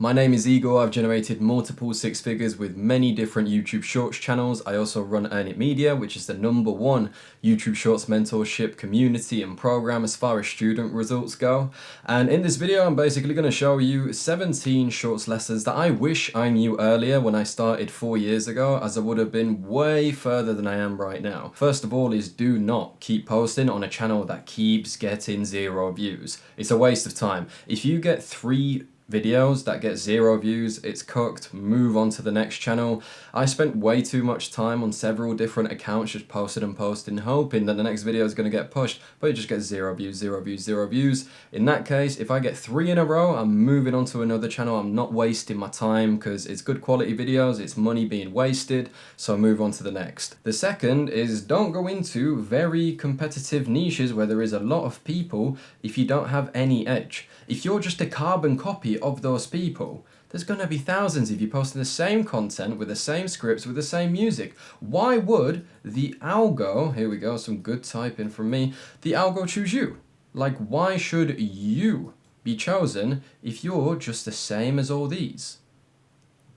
My name is Igor. I've generated multiple six figures with many different YouTube Shorts channels. I also run Earn It Media, which is the #1 YouTube Shorts mentorship community and program as far as student results go. And in this video, I'm basically going to show you 17 Shorts lessons that I wish I knew earlier when I started 4 years ago, as I would have been way further than I am right now. First of all is do not keep posting on a channel that keeps getting 0 views. It's a waste of time. If you get 3 videos that get 0 views, it's cooked, move on to the next channel. I spent way too much time on several different accounts just posting and posting, hoping that the next video is going to get pushed, but it just gets 0 views, 0 views, 0 views. In that case, if I get 3 in a row, I'm moving on to another channel. I'm not wasting my time because it's good quality videos, it's money being wasted, so I move on to the next. The second is don't go into very competitive niches where there is a lot of people if you don't have any edge. If you're just a carbon copy of those people, there's going to be thousands of you posting the same content with the same scripts with the same music. Why would the algo, here we go, some good typing from me, the algo choose you? Like, why should you be chosen if you're just the same as all these?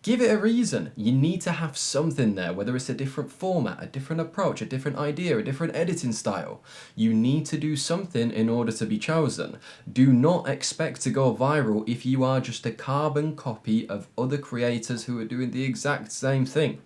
Give it a reason. You need to have something there, whether it's a different format, a different approach, a different idea, a different editing style. You need to do something in order to be chosen. Do not expect to go viral if you are just a carbon copy of other creators who are doing the exact same thing.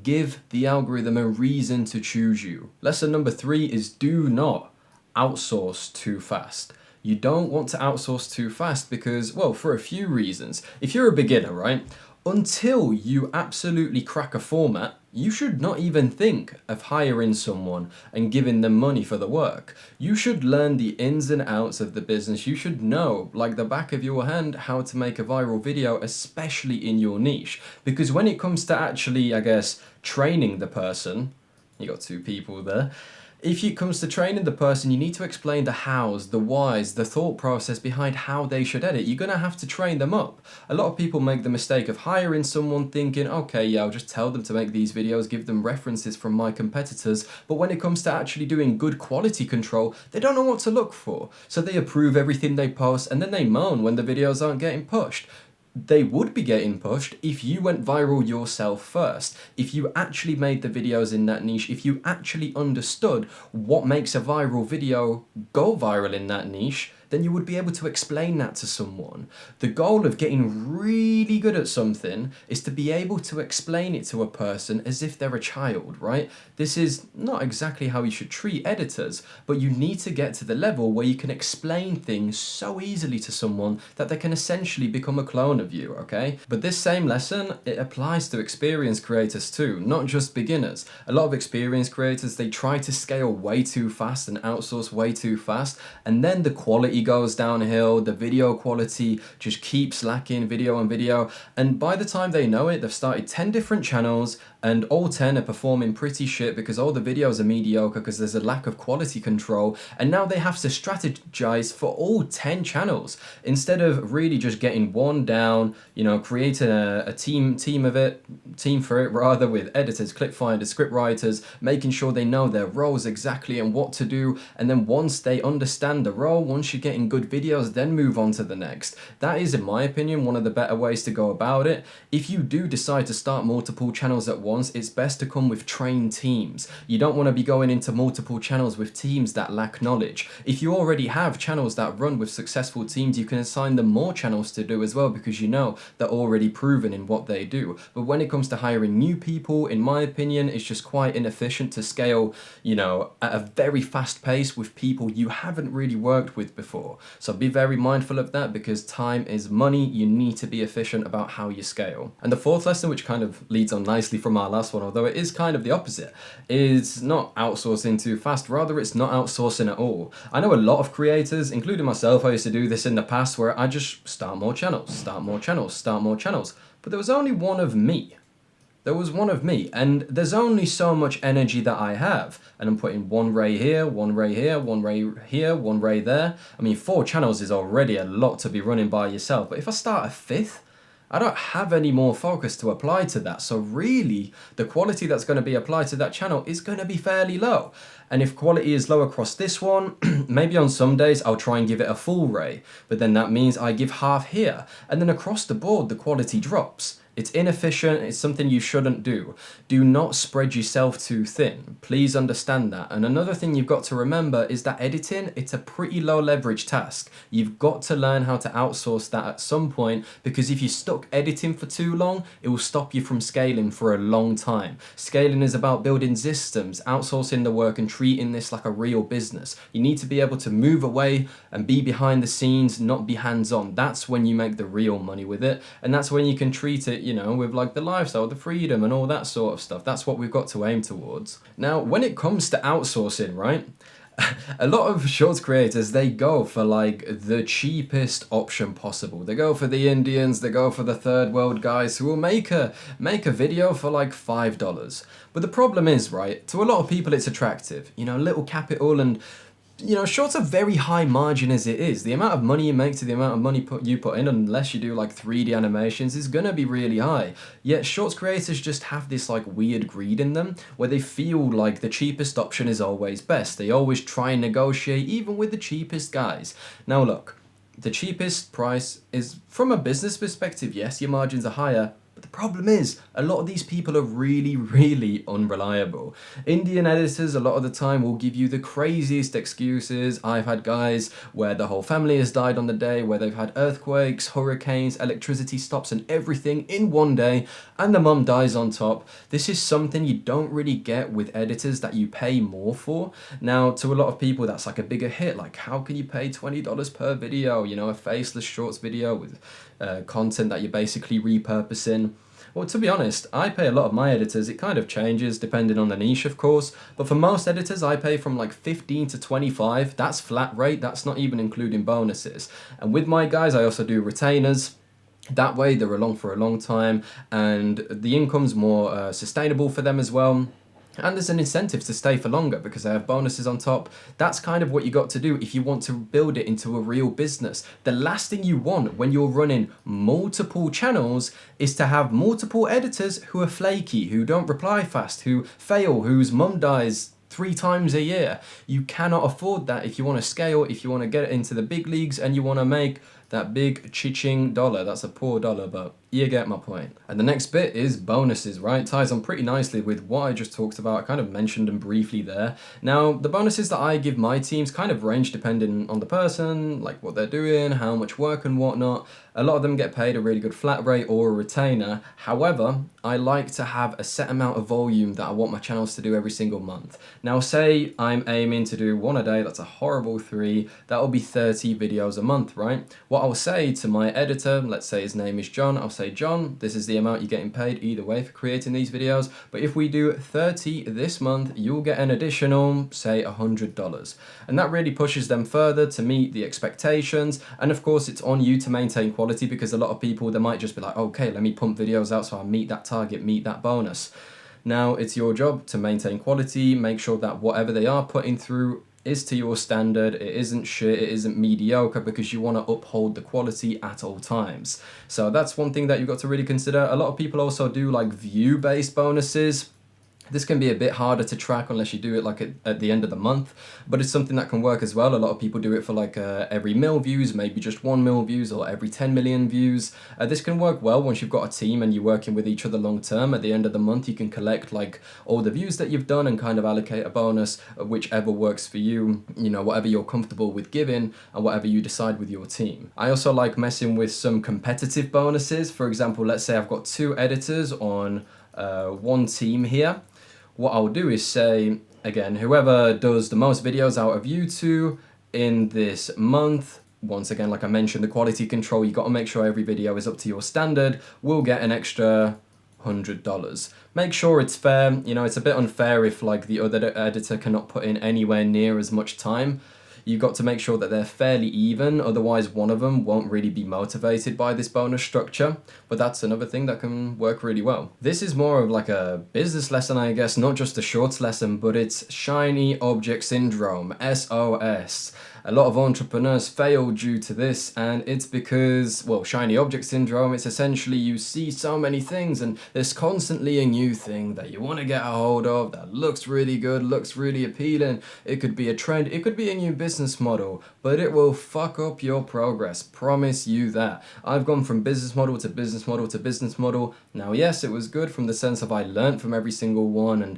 Give the algorithm a reason to choose you. Lesson number 3 is do not outsource too fast. You don't want to outsource too fast because, well, for a few reasons. If you're a beginner, right? Until you absolutely crack a format, you should not even think of hiring someone and giving them money for the work. You should learn the ins and outs of the business. You should know, like the back of your hand, how to make a viral video, especially in your niche. Because when it comes to actually, I guess, training the person, you got 2 people there. If it comes to training the person, you need to explain the hows, the whys, the thought process behind how they should edit. You're going to have to train them up. A lot of people make the mistake of hiring someone thinking, okay, yeah, I'll just tell them to make these videos, give them references from my competitors. But when it comes to actually doing good quality control, they don't know what to look for. So they approve everything they post and then they moan when the videos aren't getting pushed. They would be getting pushed if you went viral yourself first. If you actually made the videos in that niche, if you actually understood what makes a viral video go viral in that niche, then you would be able to explain that to someone. The goal of getting really good at something is to be able to explain it to a person as if they're a child, right? This is not exactly how you should treat editors, but you need to get to the level where you can explain things so easily to someone that they can essentially become a clone of you, okay? But this same lesson, it applies to experienced creators too, not just beginners. A lot of experienced creators, they try to scale way too fast and outsource way too fast, and then the quality goes downhill, the video quality just keeps lacking, video on video, and by the time they know it, they've started 10 different channels and all 10 are performing pretty shit because all the videos are mediocre because there's a lack of quality control, and now they have to strategize for all 10 channels instead of really just getting one down, you know, creating a team for it rather, with editors, clip finders, script writers, making sure they know their roles exactly and what to do, and then once they understand the role, once you're getting good videos, then move on to the next. That is, in my opinion, one of the better ways to go about it. If you do decide to start multiple channels at once, it's best to come with trained teams. You don't want to be going into multiple channels with teams that lack knowledge. If you already have channels that run with successful teams, you can assign them more channels to do as well because you know they're already proven in what they do. But when it comes to hiring new people, in my opinion, it's just quite inefficient to scale, you know, at a very fast pace with people you haven't really worked with before. So be very mindful of that because time is money. You need to be efficient about how you scale. And the 4th lesson, which kind of leads on nicely from our last one, although it is kind of the opposite, is not outsourcing too fast. Rather, it's not outsourcing at all. I know a lot of creators, including myself, I used to do this in the past where I just start more channels, start more channels, start more channels. But there was only one of me. There was one of me, and there's only so much energy that I have, and I'm putting one ray here, one ray here, one ray here, one ray there. I mean, 4 channels is already a lot to be running by yourself, but if I start a 5th, I don't have any more focus to apply to that. So really, the quality that's going to be applied to that channel is going to be fairly low. And if quality is low across this one, maybe on some days I'll try and give it a full ray, but then that means I give half here. And then across the board, the quality drops. It's inefficient, it's something you shouldn't do. Do not spread yourself too thin. Please understand that. And another thing you've got to remember is that editing, it's a pretty low leverage task. You've got to learn how to outsource that at some point, because if you're stuck editing for too long, it will stop you from scaling for a long time. Scaling is about building systems, outsourcing the work and treating this like a real business. You need to be able to move away and be behind the scenes, not be hands-on. That's when you make the real money with it. And that's when you can treat it, you know, with like the lifestyle, the freedom and all that sort of stuff. That's what we've got to aim towards. Now, when it comes to outsourcing, right? A lot of shorts creators, they go for like the cheapest option possible. They go for the Indians, they go for the third world guys who will make a video for like $5. But the problem is, right, to a lot of people it's attractive. You know, little capital and, you know, shorts are very high margin as it is. The amount of money you make to the amount of money you put in, unless you do like 3D animations, is gonna be really high. Yet shorts creators just have this like weird greed in them, where they feel like the cheapest option is always best. They always try and negotiate, even with the cheapest guys. Now look, the cheapest price is, from a business perspective, yes, your margins are higher, but the problem is, a lot of these people are really, really unreliable. Indian editors, a lot of the time, will give you the craziest excuses. I've had guys where the whole family has died on the day, where they've had earthquakes, hurricanes, electricity stops and everything in one day, and the mum dies on top. This is something you don't really get with editors that you pay more for. Now, to a lot of people, that's like a bigger hit. Like, how can you pay $20 per video? You know, a faceless shorts video with content that you're basically repurposing. Well, to be honest, I pay a lot of my editors. It kind of changes depending on the niche, of course. But for most editors, I pay from like 15 to 25. That's flat rate. That's not even including bonuses. And with my guys, I also do retainers. That way, they're along for a long time, and the income's more sustainable for them as well. And there's an incentive to stay for longer because they have bonuses on top. That's kind of what you got to do if you want to build it into a real business. The last thing you want when you're running multiple channels is to have multiple editors who are flaky, who don't reply fast, who fail, whose mum dies 3 times a year. You cannot afford that if you want to scale, if you want to get it into the big leagues and you want to make that big chiching dollar. That's a poor dollar, but you get my point. And the next bit is bonuses, right? Ties on pretty nicely with what I just talked about. I kind of mentioned them briefly there. Now, the bonuses that I give my teams kind of range depending on the person, like what they're doing, how much work and whatnot. A lot of them get paid a really good flat rate or a retainer. However, I like to have a set amount of volume that I want my channels to do every single month. Now, say I'm aiming to do 1 a day, that's a horrible 3, that will be 30 videos a month, right? What I'll say to my editor, let's say his name is John, I'll say, John, this is the amount you're getting paid either way for creating these videos, but if we do 30 this month, you'll get an additional, say, $100. And that really pushes them further to meet the expectations. And of course, it's on you to maintain quality, because a lot of people, they might just be like, okay, let me pump videos out so I meet that target, meet that bonus. Now, it's your job to maintain quality, make sure that whatever they are putting through is to your standard, it isn't shit, it isn't mediocre, because you want to uphold the quality at all times. So that's one thing that you've got to really consider. A lot of people also do like view-based bonuses. This can be a bit harder to track unless you do it like at the end of the month, but it's something that can work as well. A lot of people do it for like every mil views, maybe just 1 mil views, or every 10 million views. This can work well once you've got a team and you're working with each other long term. At the end of the month, you can collect like all the views that you've done and kind of allocate a bonus, whichever works for you, you know, whatever you're comfortable with giving and whatever you decide with your team. I also like messing with some competitive bonuses. For example, let's say I've got 2 editors on one team here. What I'll do is say, again, whoever does the most videos out of you 2 in this month, once again, like I mentioned, the quality control, you got to make sure every video is up to your standard, will get an extra $100. Make sure it's fair. You know, it's a bit unfair if like the other editor cannot put in anywhere near as much time. You've got to make sure that they're fairly even, otherwise one of them won't really be motivated by this bonus structure. But that's another thing that can work really well. This is more of like a business lesson, I guess, not just a shorts lesson, but it's shiny object syndrome, SOS. A lot of entrepreneurs fail due to this, and it's because, well, shiny object syndrome, it's essentially you see so many things and there's constantly a new thing that you want to get a hold of that looks really good, looks really appealing. It could be a trend, it could be a new business model, but it will fuck up your progress. Promise you that. I've gone from business model to business model to business model. Now, yes, it was good from the sense of I learned from every single one, and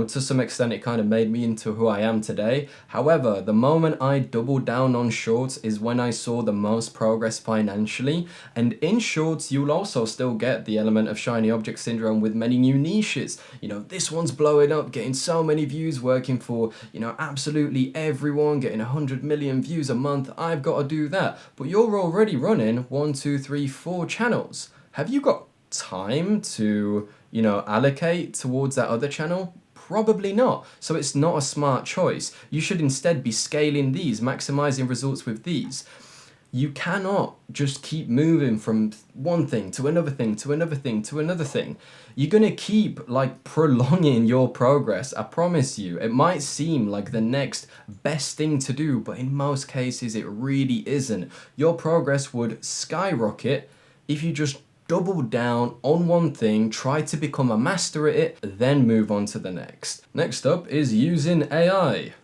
to some extent it kind of made me into who I am today. However, the moment I doubled down on shorts is when I saw the most progress financially. And in shorts, you'll also still get the element of shiny object syndrome with many new niches. This one's blowing up, getting so many views, working for, absolutely everyone, getting 100 million views a month. I've got to do that. But you're already running 1, 2, 3, 4 channels. Have you got time to, allocate towards that other channel? Probably not. So it's not a smart choice. You should instead be scaling these, maximizing results with these. You cannot just keep moving from one thing to another thing to another thing to another thing. You're going to keep prolonging your progress. I promise you. It might seem like the next best thing to do, but in most cases it really isn't. Your progress would skyrocket if you just double down on one thing, try to become a master at it, then move on to the next. Next up is using AI.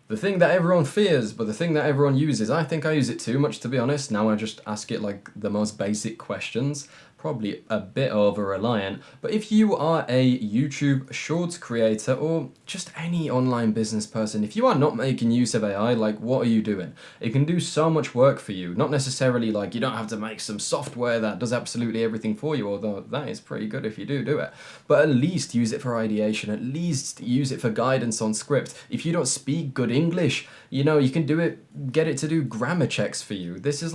The thing that everyone fears, but the thing that everyone uses. I think I use it too much, to be honest. Now I just ask it the most basic questions. Probably a bit over-reliant. But if you are a YouTube Shorts creator or just any online business person, if you are not making use of AI, what are you doing? It can do so much work for you. Not necessarily you don't have to make some software that does absolutely everything for you, although that is pretty good if you do it. But at least use it for ideation. At least use it for guidance on script. If you don't speak good English, you can do it, get it to do grammar checks for you. This is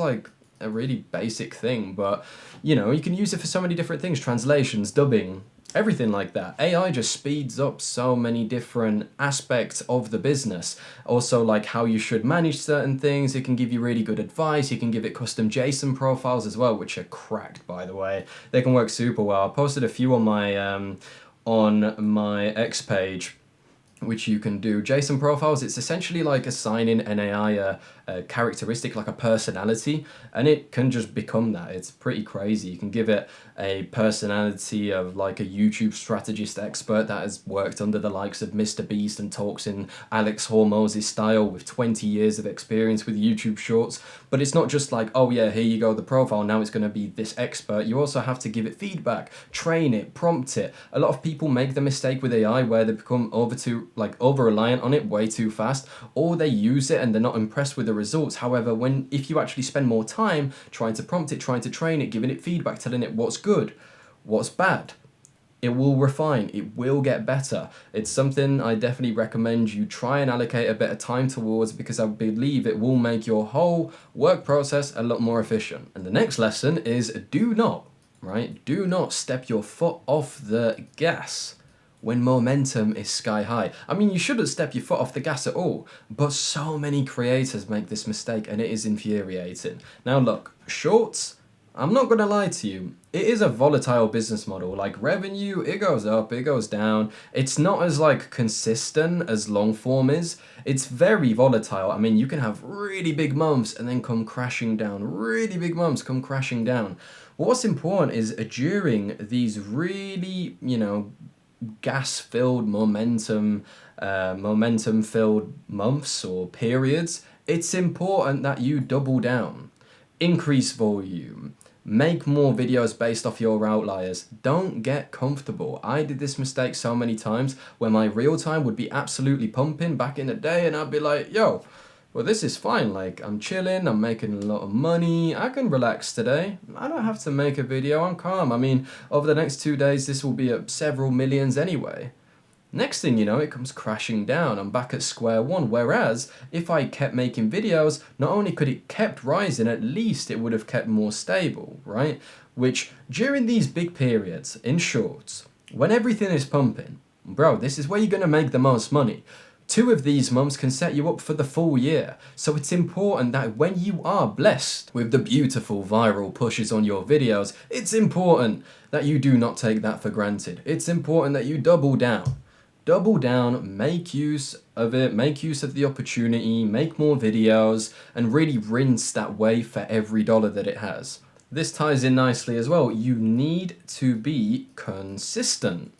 a really basic thing, but you can use it for so many different things, translations, dubbing, everything like that. AI just speeds up so many different aspects of the business. Also, how you should manage certain things. It can give you really good advice. You can give it custom JSON profiles as well, which are cracked, by the way. They can work super well. I posted a few on my X page, which you can do. JSON profiles, it's essentially assigning an AI a characteristic, a personality, and it can just become that. It's pretty crazy. You can give it a personality of a YouTube strategist expert that has worked under the likes of Mr. Beast and talks in Alex Hormoz's style with 20 years of experience with YouTube Shorts. But it's not just oh yeah, here you go, the profile, now it's going to be this expert. You also have to give it feedback, train it, prompt it. A lot of people make the mistake with AI where they become over-reliant on it way too fast, or they use it and they're not impressed with the results. However, if you actually spend more time trying to prompt it, trying to train it, giving it feedback, telling it what's good, what's bad, it will refine, it will get better. It's something I definitely recommend you try and allocate a bit of time towards, because I believe it will make your whole work process a lot more efficient. And the next lesson is do not step your foot off the gas when momentum is sky high. I mean, you shouldn't step your foot off the gas at all, but so many creators make this mistake and it is infuriating. Now look, shorts, I'm not gonna lie to you, it is a volatile business model. Revenue, it goes up, it goes down. It's not as consistent as long form is. It's very volatile. I mean, you can have really big months and then come crashing down. Really big months come crashing down. What's important is during these really, gas-filled, momentum-filled months or periods, it's important that you double down, increase volume, make more videos based off your outliers. Don't get comfortable. I did this mistake so many times where my real time would be absolutely pumping back in the day, and I'd be like, yo, well, this is fine. I'm chilling, I'm making a lot of money, I can relax today. I don't have to make a video, I'm calm. I mean, over the next 2 days, this will be at several millions anyway. Next thing you know, it comes crashing down. I'm back at square one. Whereas if I kept making videos, not only could it kept rising, at least it would have kept more stable, right? Which during these big periods in shorts, when everything is pumping, bro, this is where you're going to make the most money. 2 of these months can set you up for the full year. So it's important that when you are blessed with the beautiful viral pushes on your videos, it's important that you do not take that for granted. It's important that you double down. double down, make use of it, make use of the opportunity, make more videos, and really rinse that wave for every dollar that it has. This ties in nicely as well. You need to be consistent.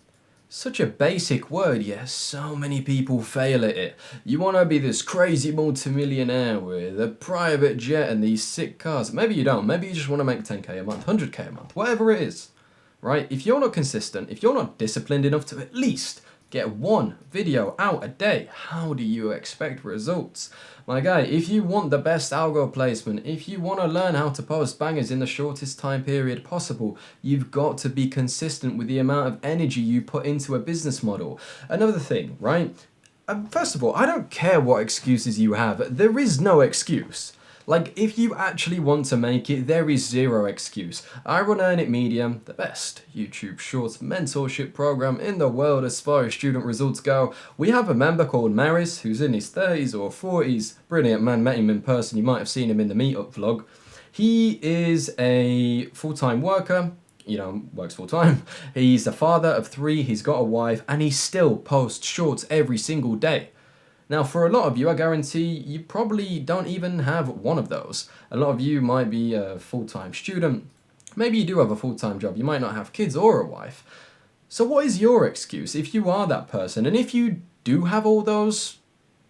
Such a basic word, yet so many people fail at it. You want to be this crazy multimillionaire with a private jet and these sick cars. Maybe you don't. Maybe you just want to make 10k a month, 100k a month, whatever it is, right? If you're not consistent, if you're not disciplined enough to at least get one video out a day, how do you expect results? My guy, if you want the best algo placement, if you want to learn how to post bangers in the shortest time period possible, you've got to be consistent with the amount of energy you put into a business model. Another thing, right? First of all, I don't care what excuses you have. There is no excuse. Like, if you actually want to make it, there is zero excuse. I run Earn It Media, the best YouTube Shorts mentorship program in the world as far as student results go. We have a member called Maris, who's in his 30s or 40s. Brilliant man, met him in person. You might have seen him in the meetup vlog. He is a full-time worker. Works full-time. He's a father of 3, he's got a wife, and he still posts shorts every single day. Now, for a lot of you, I guarantee you probably don't even have one of those. A lot of you might be a full-time student. Maybe you do have a full-time job. You might not have kids or a wife. So what is your excuse if you are that person? And if you do have all those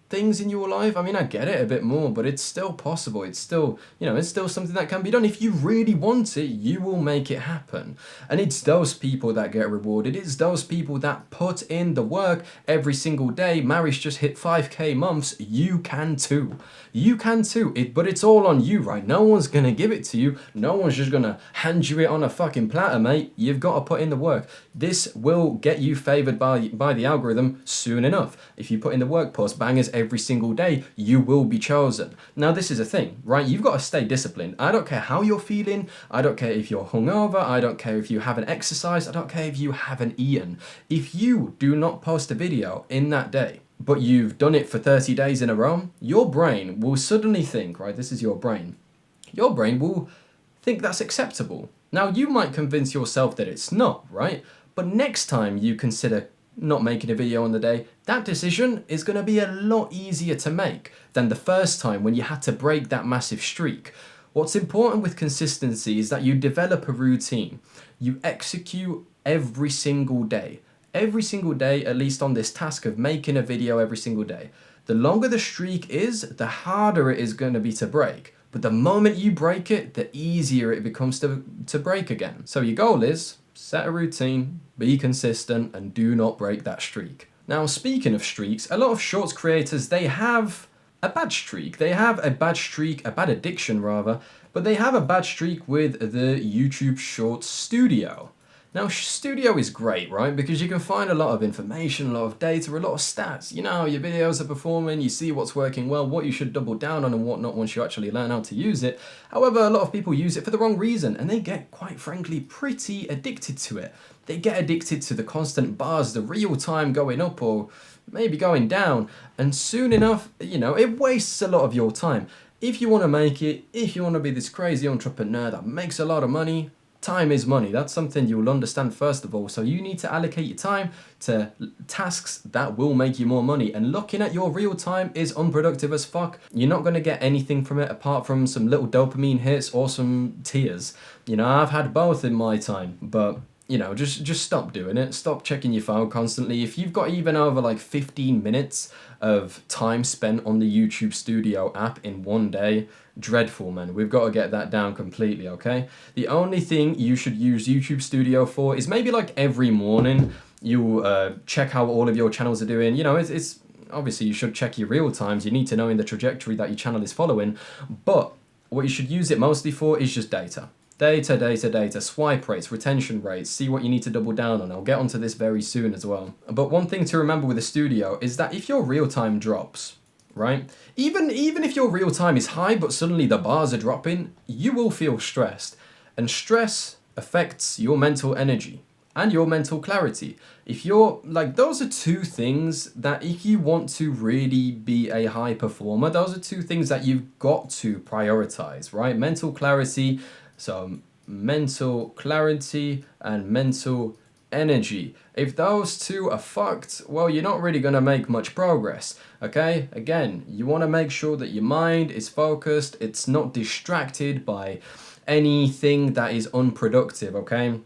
things in your life, I mean, I get it a bit more, but it's still possible. It's still, it's still something that can be done. If you really want it, you will make it happen. And it's those people that get rewarded. It's those people that put in the work every single day. Maris just hit 5k months. You can too. You can too. But it's all on you, right? No one's going to give it to you. No one's just going to hand you it on a fucking platter, mate. You've got to put in the work. This will get you favored by the algorithm soon enough. If you put in the work, post bangers every single day, you will be chosen. Now, this is a thing, right? You've got to stay disciplined. I don't care how you're feeling. I don't care if you're hungover. I don't care if you haven't exercised. I don't care if you haven't eaten. If you do not post a video in that day, but you've done it for 30 days in a row, your brain will suddenly think, right? This is your brain. Your brain will think that's acceptable. Now, you might convince yourself that it's not, right? But next time you consider not making a video on the day, that decision is going to be a lot easier to make than the first time when you had to break that massive streak. What's important with consistency is that you develop a routine. You execute every single day, at least on this task of making a video every single day. The longer the streak is, the harder it is going to be to break. But the moment you break it, the easier it becomes to break again. So your goal is set a routine, be consistent, and do not break that streak. Now, speaking of streaks, a lot of shorts creators, they have a bad streak. They have a bad streak, a bad addiction rather, but they have a bad streak with the YouTube Shorts Studio. Now, Studio is great, right? Because you can find a lot of information, a lot of data, a lot of stats. You know how your videos are performing, you see what's working well, what you should double down on and what not once you actually learn how to use it. However, a lot of people use it for the wrong reason and they get, quite frankly, pretty addicted to it. They get addicted to the constant bars, the real time going up or maybe going down. And soon enough, it wastes a lot of your time. If you want to make it, if you want to be this crazy entrepreneur that makes a lot of money, time is money. That's something you'll understand first of all. So you need to allocate your time to tasks that will make you more money. And looking at your real time is unproductive as fuck. You're not going to get anything from it apart from some little dopamine hits or some tears. I've had both in my time, but just stop doing it. Stop checking your phone constantly. If you've got even over like 15 minutes of time spent on the YouTube Studio app in one day, dreadful, man. We've got to get that down completely, okay? The only thing you should use YouTube Studio for is maybe like every morning you check how all of your channels are doing. It's obviously you should check your real times. You need to know in the trajectory that your channel is following. But what you should use it mostly for is just data. Data, swipe rates, retention rates, see what you need to double down on. I'll get onto this very soon as well. But one thing to remember with the Studio is that if your real time drops, right? Even if your real time is high, but suddenly the bars are dropping, you will feel stressed. And stress affects your mental energy and your mental clarity. If you're like, those are two things that if you want to really be a high performer, those are two things that you've got to prioritize, right? Mental clarity. So mental clarity and mental energy. If those two are fucked, well, you're not really going to make much progress. Okay, again, you want to make sure that your mind is focused, it's not distracted by anything that is unproductive. Okay,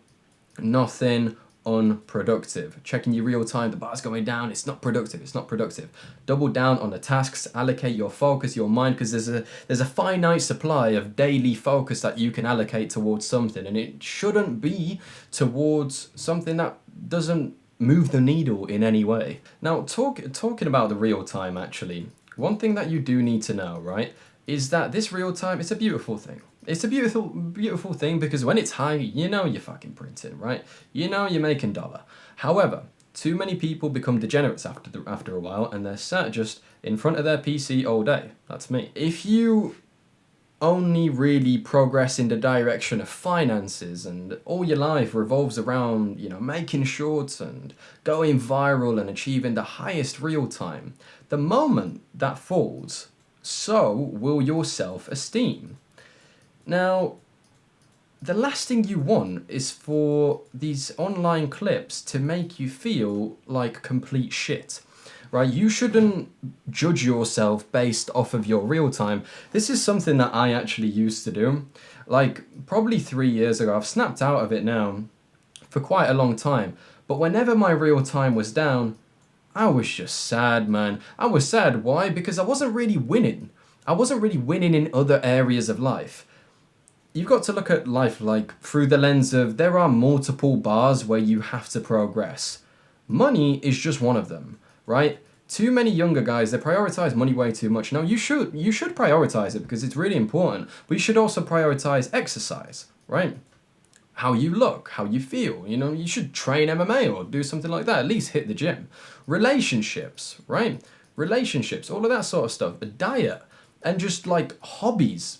nothing unproductive. Checking your real time, the bar's going down, it's not productive, it's not productive. Double down on the tasks, allocate your focus, your mind, because there's a finite supply of daily focus that you can allocate towards something, and it shouldn't be towards something that doesn't move the needle in any way. Now, talking about the real time, actually, one thing that you do need to know, right, is that this real time, it's a beautiful thing. It's a beautiful, beautiful thing, because when it's high, you know you're fucking printing, right? You know you're making dollar. However, too many people become degenerates after a while, and they're sat just in front of their PC all day. That's me. If you only really progress in the direction of finances, and all your life revolves around, you know, making shorts and going viral and achieving the highest real time, the moment that falls, so will your self-esteem. Now, the last thing you want is for these online clips to make you feel like complete shit, right? You shouldn't judge yourself based off of your real time. This is something that I actually used to do. Like, probably 3 years ago. I've snapped out of it now for quite a long time. But whenever my real time was down, I was just sad, man. I was sad. Why? Because I wasn't really winning. I wasn't really winning in other areas of life. You've got to look at life like through the lens of there are multiple bars where you have to progress. Money is just one of them, right? Too many younger guys, they prioritize money way too much. Now, you should prioritize it because it's really important, but you should also prioritize exercise, right? How you look, how you feel, you know, you should train MMA or do something like that, at least hit the gym. Relationships, right? Relationships, all of that sort of stuff. A diet, and just like hobbies.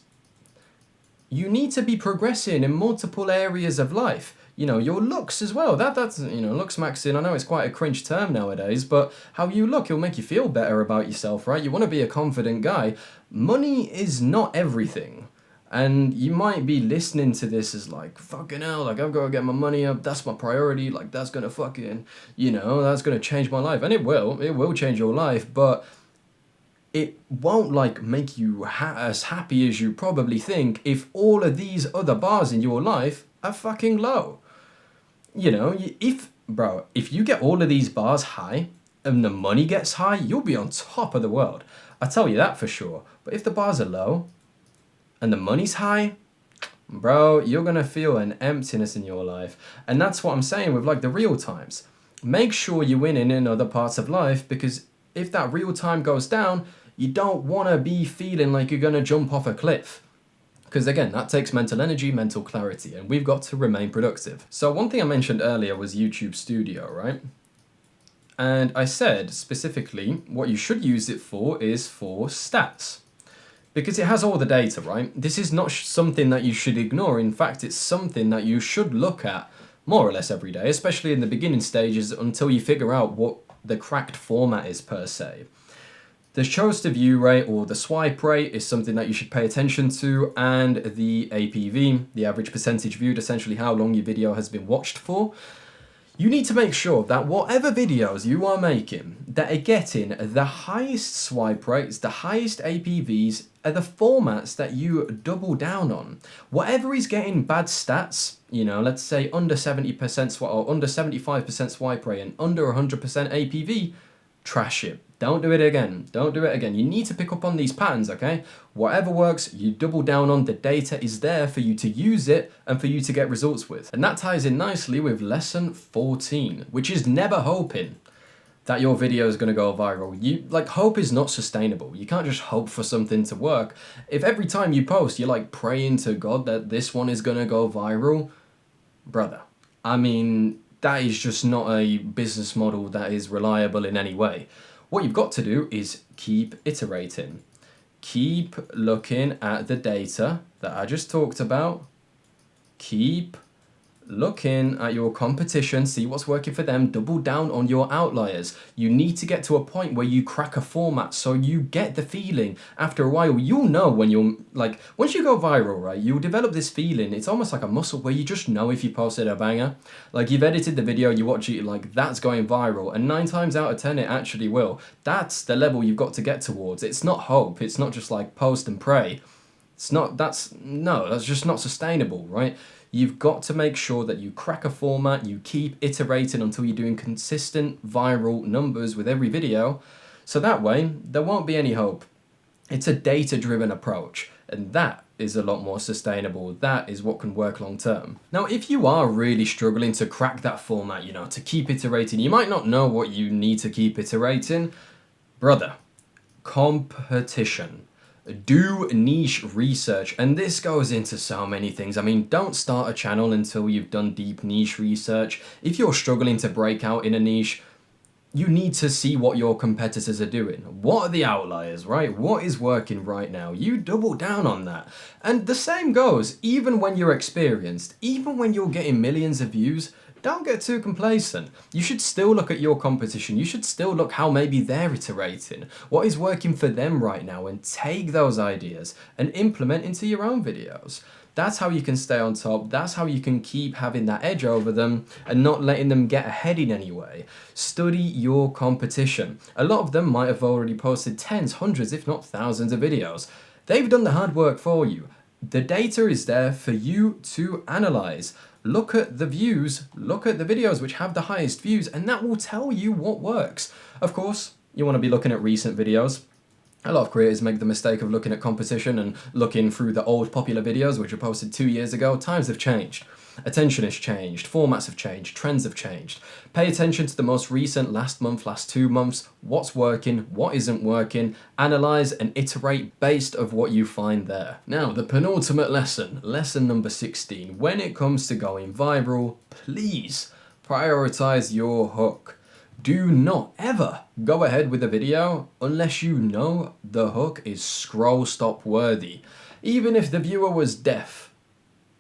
You need to be progressing in multiple areas of life. You know, your looks as well. That's, you know, looks maxing. I know it's quite a cringe term nowadays, but how you look, it'll make you feel better about yourself, right? You want to be a confident guy. Money is not everything. And you might be listening to this as like, fucking hell, like I've got to get my money up. That's my priority. Like that's going to fucking, you know, that's going to change my life. And it will change your life, but it won't like make you as happy as you probably think if all of these other bars in your life are fucking low. You know, if you get all of these bars high and the money gets high, you'll be on top of the world. I tell you that for sure. But if the bars are low and the money's high, bro, you're gonna feel an emptiness in your life. And that's what I'm saying with like the real times. Make sure you're winning in other parts of life, because if that real time goes down, you don't want to be feeling like you're going to jump off a cliff. Because again, that takes mental energy, mental clarity, and we've got to remain productive. So one thing I mentioned earlier was YouTube Studio, right? And I said specifically what you should use it for is for stats. Because it has all the data, right? This is not something that you should ignore. In fact, it's something that you should look at more or less every day, especially in the beginning stages until you figure out what the cracked format is per se. The shows to view rate or the swipe rate is something that you should pay attention to, and the APV, the average percentage viewed, essentially how long your video has been watched for. You need to make sure that whatever videos you are making that are getting the highest swipe rates, the highest APVs, are the formats that you double down on. Whatever is getting bad stats, you know, let's say under 70% swipe or under 75% swipe rate and under 100% APV, trash it. Don't do it again. Don't do it again. You need to pick up on these patterns, okay? Whatever works, you double down on. The data is there for you to use it and for you to get results with. And that ties in nicely with lesson 14, which is never hoping that your video is going to go viral. Hope is not sustainable. You can't just hope for something to work. If every time you post, you're like praying to God that this one is going to go viral, brother, I mean, that is just not a business model that is reliable in any way. What you've got to do is keep iterating. Keep looking at the data that I just talked about. Keep Look in at your competition, see what's working for them, double down on your outliers. You need to get to a point where you crack a format so you get the feeling. After a while, you'll know when you're like, once you go viral, right, you'll develop this feeling. It's almost like a muscle where you just know if you posted a banger. Like you've edited the video, you watch it, like that's going viral, and 9 times out of 10 it actually will. That's the level you've got to get towards. It's not hope, it's not just like post and pray. That's just not sustainable, right? You've got to make sure that you crack a format, you keep iterating until you're doing consistent viral numbers with every video. So that way, there won't be any hope. It's a data-driven approach, and that is a lot more sustainable. That is what can work long term. Now, if you are really struggling to crack that format, to keep iterating, you might not know what you need to keep iterating. Brother, competition. Do niche research, and this goes into so many things. I mean, don't start a channel until you've done deep niche research. If you're struggling to break out in a niche, you need to see what your competitors are doing. What are the outliers, right? What is working right now? You double down on that. And the same goes, even when you're experienced, even when you're getting millions of views, don't get too complacent. You should still look at your competition. You should still look how maybe they're iterating, what is working for them right now, and take those ideas and implement into your own videos. That's how you can stay on top. That's how you can keep having that edge over them and not letting them get ahead in any way. Study your competition. A lot of them might have already posted tens, hundreds, if not thousands of videos. They've done the hard work for you. The data is there for you to analyze. Look at the views, look at the videos which have the highest views, and that will tell you what works. Of course, you want to be looking at recent videos. A lot of creators make the mistake of looking at competition and looking through the old popular videos which were posted 2 years ago. Times have changed. Attention has changed, formats have changed, trends have changed. Pay attention to the most recent, last month, last 2 months, what's working, what isn't working, analyze and iterate based of what you find there. Now, the penultimate lesson, lesson number 16. When it comes to going viral, please prioritize your hook. Do not ever go ahead with a video unless you know the hook is scroll stop worthy. Even if the viewer was deaf,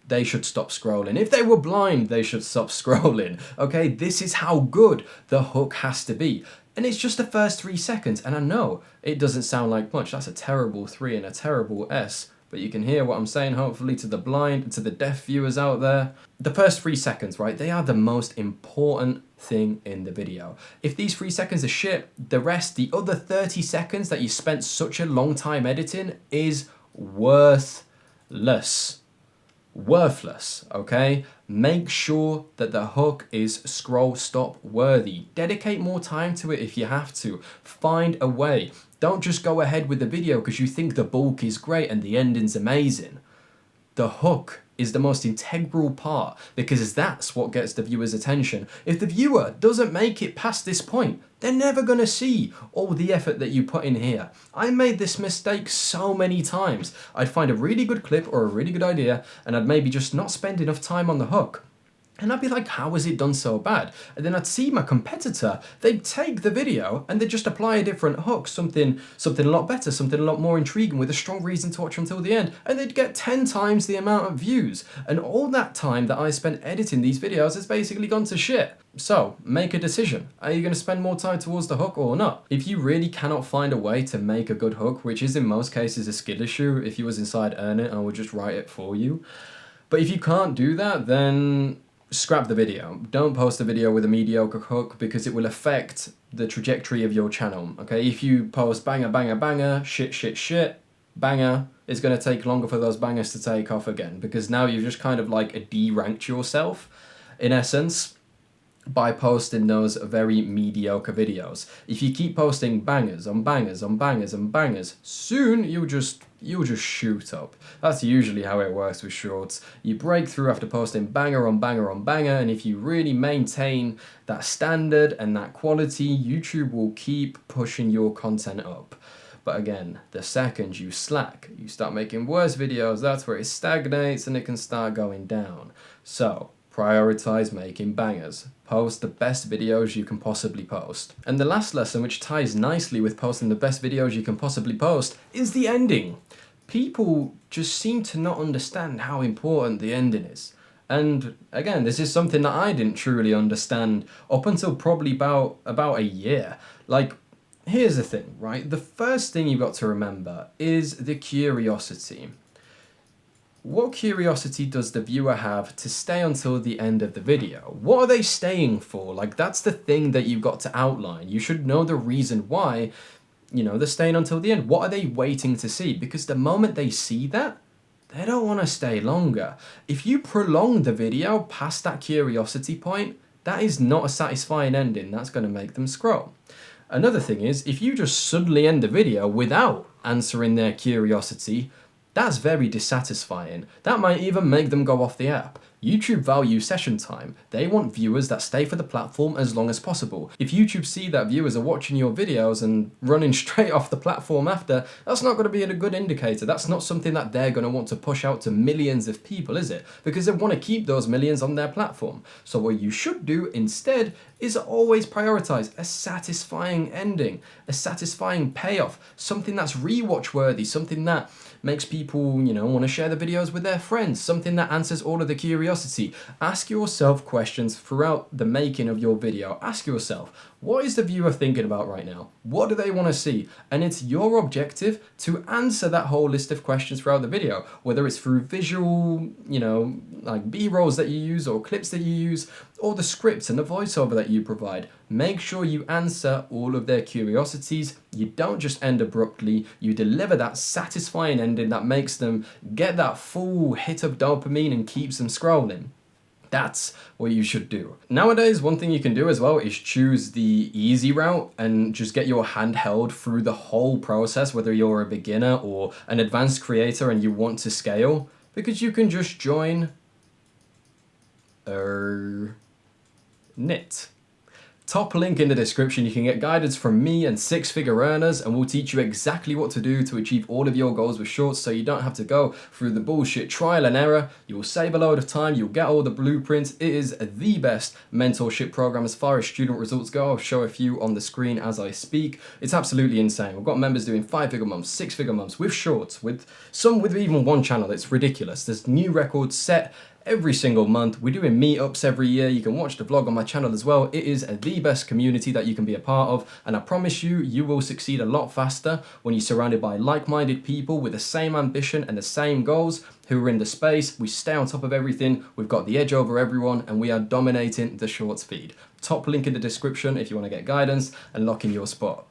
they should stop scrolling. If they were blind, they should stop scrolling. Okay, this is how good the hook has to be. And it's just the first 3 seconds. And I know it doesn't sound like much. That's a terrible 3 and a terrible S. But you can hear what I'm saying, hopefully, to the blind, to the deaf viewers out there. The first 3 seconds, right? They are the most important thing in the video. If these 3 seconds are shit, the rest, the other 30 seconds that you spent such a long time editing is worthless. Worthless, okay? Make sure that the hook is scroll stop worthy. Dedicate more time to it if you have to. Find a way. Don't just go ahead with the video because you think the bulk is great and the ending's amazing. The hook is the most integral part because that's what gets the viewer's attention. If the viewer doesn't make it past this point, they're never going to see all the effort that you put in here. I made this mistake so many times. I'd find a really good clip or a really good idea and I'd maybe just not spend enough time on the hook. And I'd be like, how was it done so bad? And then I'd see my competitor, they'd take the video and they'd just apply a different hook, something a lot better, something a lot more intriguing with a strong reason to watch until the end. And they'd get 10 times the amount of views. And all that time that I spent editing these videos has basically gone to shit. So, make a decision. Are you going to spend more time towards the hook or not? If you really cannot find a way to make a good hook, which is in most cases a skill issue, if you was inside Earn It, I would just write it for you. But if you can't do that, then scrap the video. Don't post a video with a mediocre hook because it will affect the trajectory of your channel. Okay, if you post banger, banger, banger, shit, shit, shit, banger, it's going to take longer for those bangers to take off again because now you've just kind of like de-ranked yourself in essence by posting those very mediocre videos. If you keep posting bangers on bangers on bangers on bangers, soon you'll just shoot up. That's usually how it works with shorts. You break through after posting banger on banger on banger, and if you really maintain that standard and that quality, YouTube will keep pushing your content up. But again, the second you slack, you start making worse videos, that's where it stagnates and it can start going down. So, prioritize making bangers. Post the best videos you can possibly post. And the last lesson, which ties nicely with posting the best videos you can possibly post, is the ending. People just seem to not understand how important the ending is. And again, this is something that I didn't truly understand up until probably about a year. Like, here's the thing, right? The first thing you've got to remember is the curiosity. What curiosity does the viewer have to stay until the end of the video? What are they staying for? Like, that's the thing that you've got to outline. You should know the reason why, they're staying until the end. What are they waiting to see? Because the moment they see that, they don't want to stay longer. If you prolong the video past that curiosity point, that is not a satisfying ending. That's going to make them scroll. Another thing is, if you just suddenly end the video without answering their curiosity, that's very dissatisfying. That might even make them go off the app. YouTube values session time. They want viewers that stay for the platform as long as possible. If YouTube see that viewers are watching your videos and running straight off the platform after, that's not going to be a good indicator. That's not something that they're going to want to push out to millions of people, is it? Because they want to keep those millions on their platform. So what you should do instead is always prioritize a satisfying ending, a satisfying payoff, something that's rewatch worthy, something that makes people, want to share the videos with their friends, something that answers all of the curiosity. Ask yourself questions throughout the making of your video. Ask yourself, what is the viewer thinking about right now? What do they want to see? And it's your objective to answer that whole list of questions throughout the video, whether it's through visual, like B-rolls that you use or clips that you use, or the scripts and the voiceover that you provide. Make sure you answer all of their curiosities. You don't just end abruptly. You deliver that satisfying ending that makes them get that full hit of dopamine and keeps them scrolling. That's what you should do. Nowadays, one thing you can do as well is choose the easy route and just get your hand held through the whole process, whether you're a beginner or an advanced creator and you want to scale, because you can just join knit. Top link in the description. You can get guidance from me and six-figure earners, and we'll teach you exactly what to do to achieve all of your goals with shorts, so you don't have to go through the bullshit trial and error. You will save a load of time. You'll get all the blueprints. It is the best mentorship program as far as student results go. I'll show a few on the screen as I speak. It's absolutely insane. We've got members doing 5-figure months, 6-figure months with shorts, with some with even one channel. It's ridiculous. There's new records set every single month. We're doing meetups every year. You can watch the vlog on my channel as well. It is the best community that you can be a part of, and I promise you, you will succeed a lot faster when you're surrounded by like-minded people with the same ambition and the same goals who are in the space. We stay on top of everything. We've got the edge over everyone, and we are dominating the shorts feed. Top link in the description if you want to get guidance and lock in your spot.